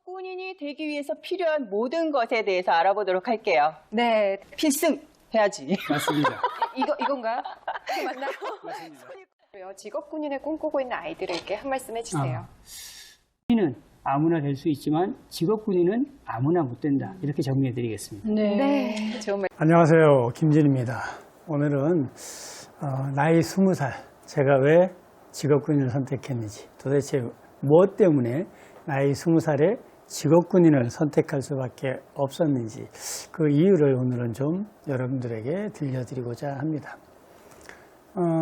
직업군인이 되기 위해서 필요한 모든 것에 대해서 알아보도록 할게요. 네, 필승 해야지. 맞습니다. 이건가요? 맞나요? 맞습니다. 직업군인을 꿈꾸고 있는 아이들에게 한 말씀 해주세요. 군인은 아무나 될 수 있지만 직업군인은 아무나 못 된다. 이렇게 정리해 드리겠습니다. 네, 좋은 말. 안녕하세요. 김진입니다. 오늘은 나이 20살 제가 왜 직업군인을 선택했는지, 도대체 무엇 때문에 나이 20살에 직업군인을 선택할 수밖에 없었는지, 그 이유를 오늘은 좀 여러분들에게 들려드리고자 합니다.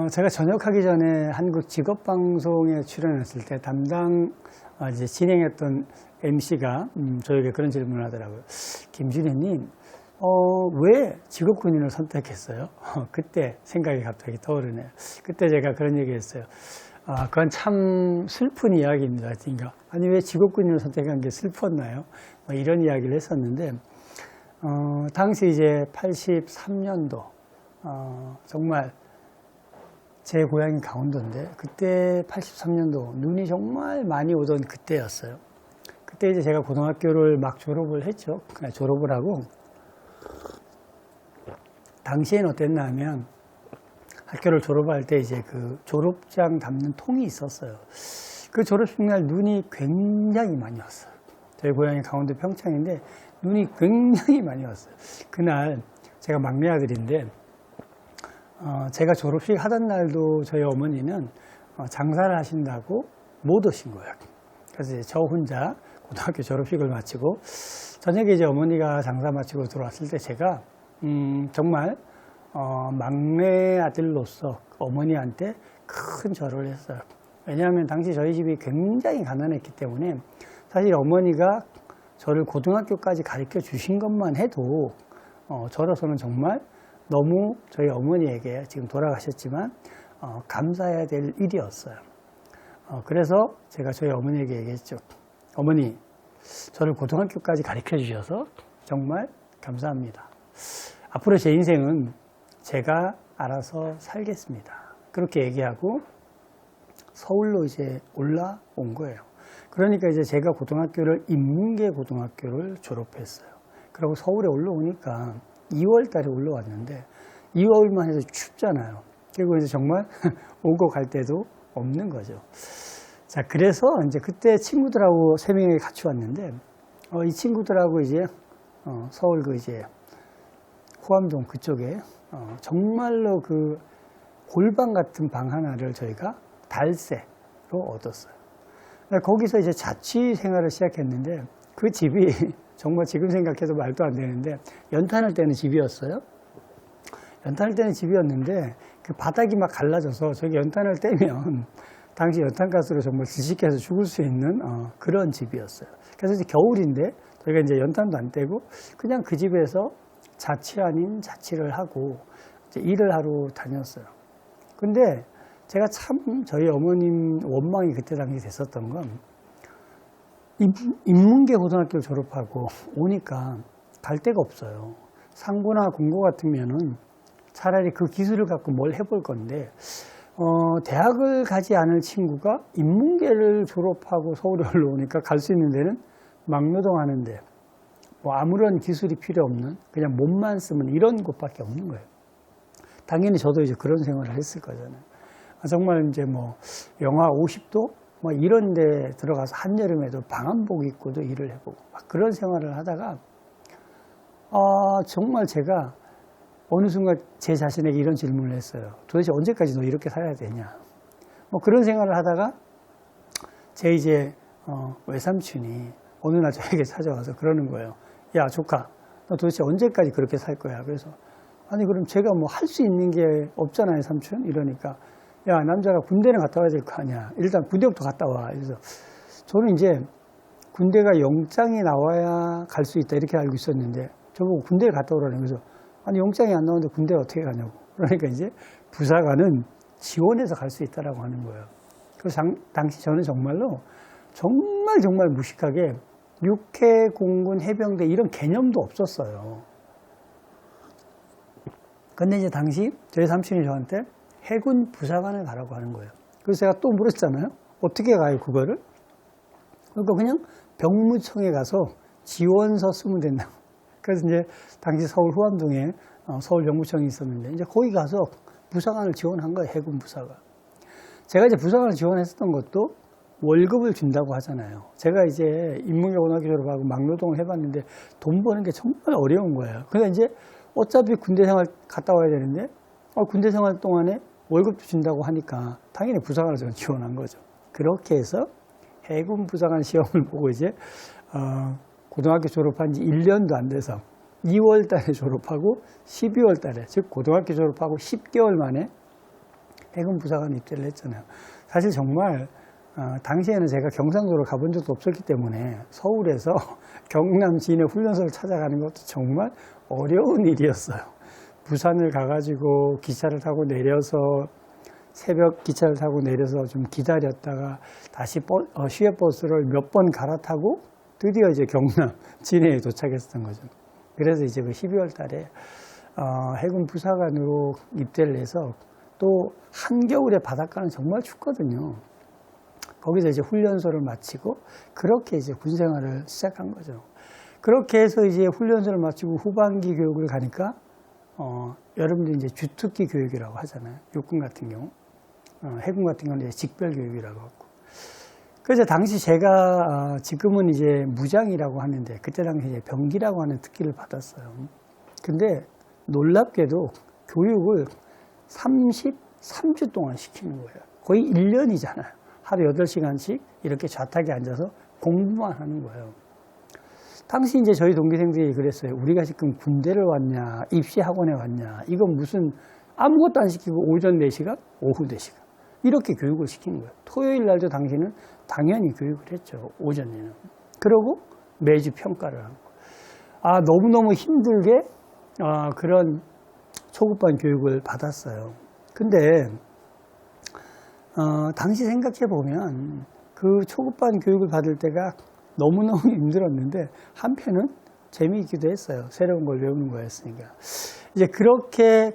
제가 전역하기 전에 한국 직업방송에 출연했을 때 담당 이제 진행했던 MC가 저에게 그런 질문을 하더라고요. 김준혜님, 왜 직업군인을 선택했어요? 그때 생각이 갑자기 떠오르네요. 그때 제가 그런 얘기 했어요. 그건 참 슬픈 이야기입니다. 그러니까, 아니, 왜 직업군인을 선택한 게 슬펐나요? 뭐 이런 이야기를 했었는데, 당시 이제 83년도, 정말 제 고향이 강원도인데, 그때 83년도 눈이 정말 많이 오던 그때였어요. 그때 이제 제가 고등학교를 막 졸업을 했죠. 졸업을 하고, 당시엔 어땠나 하면 학교를 졸업할 때 이제 그 졸업장 담는 통이 있었어요. 그 졸업식 날 눈이 굉장히 많이 왔어요. 저희 고향이 강원도 평창인데 눈이 굉장히 많이 왔어요. 그날 제가 막내 아들인데 제가 졸업식 하던 날도 저희 어머니는 장사를 하신다고 못 오신 거예요. 그래서 이제 저 혼자 고등학교 졸업식을 마치고 저녁에 이제 어머니가 장사 마치고 들어왔을 때 제가 정말 막내 아들로서 어머니한테 큰 절을 했어요. 왜냐하면 당시 저희 집이 굉장히 가난했기 때문에 사실 어머니가 저를 고등학교까지 가르쳐 주신 것만 해도 저로서는 정말 너무 저희 어머니에게 지금 돌아가셨지만 감사해야 될 일이었어요. 그래서 제가 저희 어머니에게 얘기했죠. 어머니, 저를 고등학교까지 가르쳐 주셔서 정말 감사합니다. 앞으로 제 인생은 제가 알아서 살겠습니다. 그렇게 얘기하고 서울로 이제 올라온 거예요. 그러니까 이제 제가 고등학교를 인문계 고등학교를 졸업했어요. 그리고 서울에 올라오니까 2월 달에 올라왔는데 2월만 해도 춥잖아요. 그리고 이제 정말 오고 갈 때도 없는 거죠. 자, 그래서 이제 그때 친구들하고 3명이 같이 왔는데 이 친구들하고 이제 서울 그 이제 후암동 그쪽에 정말로 그 골방 같은 방 하나를 저희가 달세로 얻었어요. 거기서 이제 자취 생활을 시작했는데 그 집이 정말 지금 생각해도 말도 안 되는데 연탄을 떼는 집이었어요. 연탄을 떼는 집이었는데 그 바닥이 막 갈라져서 저기 연탄을 떼면 당시 연탄가스로 정말 질식해서 죽을 수 있는 그런 집이었어요. 그래서 이제 겨울인데 저희가 이제 연탄도 안 떼고 그냥 그 집에서 자취 아닌 자취를 하고 이제 일을 하러 다녔어요. 근데 제가 참 저희 어머님 원망이 그때 당시 됐었던 건 인문계 고등학교를 졸업하고 오니까 갈 데가 없어요. 상고나 공고 같으면은 차라리 그 기술을 갖고 뭘 해볼 건데 대학을 가지 않을 친구가 인문계를 졸업하고 서울에 올라오니까 갈 수 있는 데는 막노동 하는데 뭐 아무런 기술이 필요 없는 그냥 몸만 쓰면 이런 곳밖에 없는 거예요. 당연히 저도 이제 그런 생활을 했을 거잖아요. 정말 이제 뭐 영하 50도 뭐 이런 데 들어가서 한여름에도 방한복 입고도 일을 해보고 막 그런 생활을 하다가 정말 제가 어느 순간 제 자신에게 이런 질문을 했어요. 도대체 언제까지 너 이렇게 살아야 되냐. 뭐 그런 생활을 하다가 제 이제 외삼촌이 어느 날 저에게 찾아와서 그러는 거예요. 야, 조카, 너 도대체 언제까지 그렇게 살 거야? 그래서 아니 그럼 제가 뭐 할 수 있는 게 없잖아요, 삼촌. 이러니까 야, 남자가 군대는 갔다 와야 될 거 아니야. 일단 군대부터 갔다 와. 그래서 저는 이제 군대가 영장이 나와야 갈 수 있다 이렇게 알고 있었는데 저보고 군대를 갔다 오라는 거예요. 그래서 아니 영장이 안 나오는데 군대를 어떻게 가냐고. 그러니까 이제 부사관은 지원해서 갈 수 있다라고 하는 거예요. 그래서 당시 저는 정말로 정말 무식하게 육해, 공군, 해병대 이런 개념도 없었어요. 근데 이제 당시 저희 삼촌이 저한테 해군 부사관을 가라고 하는 거예요. 그래서 제가 또 물었잖아요. 어떻게 가요, 그거를? 그러니까 그냥 병무청에 가서 지원서 쓰면 된다고. 그래서 이제 당시 서울 후암동에 서울 병무청이 있었는데 이제 거기 가서 부사관을 지원한 거예요. 해군 부사관. 제가 이제 부사관을 지원했었던 것도 월급을 준다고 하잖아요. 제가 이제 인문계고등학교 졸업하고 막노동을 해봤는데 돈 버는 게 정말 어려운 거예요. 그래서 이제 어차피 군대 생활 갔다 와야 되는데 군대 생활 동안에 월급도 준다고 하니까 당연히 부사관을 저는 지원한 거죠. 그렇게 해서 해군 부사관 시험을 보고 이제 고등학교 졸업한 지 1년도 안 돼서 2월 달에 졸업하고 12월 달에 즉 고등학교 졸업하고 10개월 만에 해군 부사관 입대를 했잖아요. 사실 정말 당시에는 제가 경상도로 가본 적도 없었기 때문에 서울에서 경남 진해 훈련소를 찾아가는 것도 정말 어려운 일이었어요. 부산을 가가지고 기차를 타고 내려서 새벽 기차를 타고 내려서 좀 기다렸다가 다시 시외버스를 몇 번 갈아타고 드디어 이제 경남 진해에 도착했었던 거죠. 그래서 이제 그 12월 달에 해군 부사관으로 입대를 해서 또 한겨울에 바닷가는 정말 춥거든요. 거기서 이제 훈련소를 마치고 그렇게 이제 군 생활을 시작한 거죠. 그렇게 해서 이제 훈련소를 마치고 후반기 교육을 가니까 여러분들이 이제 주특기 교육이라고 하잖아요. 육군 같은 경우. 해군 같은 경우는 이제 직별 교육이라고 하고. 그래서 당시 제가 지금은 이제 무장이라고 하는데 그때 당시 이제 병기라고 하는 특기를 받았어요. 근데 놀랍게도 교육을 33주 동안 시키는 거예요. 거의 1년이잖아요. 하루 8시간씩 이렇게 좌탁에 앉아서 공부만 하는 거예요. 당시 이제 저희 동기생들이 그랬어요. 우리가 지금 군대를 왔냐, 입시학원에 왔냐, 이건 무슨 아무것도 안 시키고 오전 4시간, 오후 4시간. 이렇게 교육을 시킨 거예요. 토요일 날도 당시는 당연히 교육을 했죠. 오전에는. 그러고 매주 평가를 하고. 너무너무 힘들게 그런 초급반 교육을 받았어요. 근데 당시 생각해보면 그 초급반 교육을 받을 때가 너무너무 힘들었는데 한편은 재미있기도 했어요. 새로운 걸 배우는 거였으니까. 이제 그렇게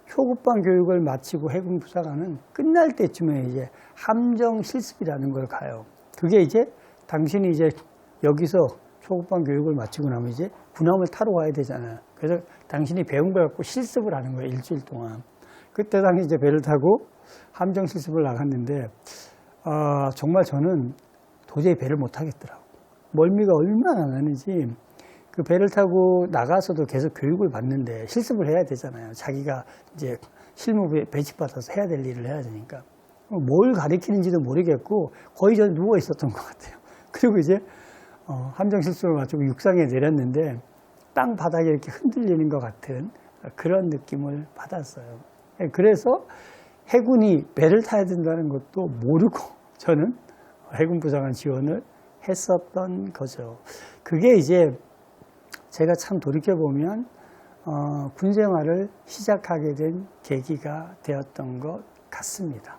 초급반 교육을 마치고 해군 부사관은 끝날 때쯤에 이제 함정 실습이라는 걸 가요. 그게 이제 당신이 이제 여기서 초급반 교육을 마치고 나면 이제 군함을 타러 와야 되잖아요. 그래서 당신이 배운 걸 갖고 실습을 하는 거예요. 일주일 동안. 그때 당시 이제 배를 타고 함정 실습을 나갔는데 정말 저는 도저히 배를 못 타겠더라고요. 멀미가 얼마나 나는지 그 배를 타고 나가서도 계속 교육을 받는데 실습을 해야 되잖아요. 자기가 이제 실무부에 배치받아서 해야 될 일을 해야 되니까. 뭘 가리키는지도 모르겠고 거의 저는 누워 있었던 것 같아요. 그리고 이제 함정 실습을 마치고 육상에 내렸는데 땅 바닥이 이렇게 흔들리는 것 같은 그런 느낌을 받았어요. 그래서 해군이 배를 타야 된다는 것도 모르고 저는 해군 부사관 지원을 했었던 거죠. 그게 이제 제가 참 돌이켜보면 군 생활을 시작하게 된 계기가 되었던 것 같습니다.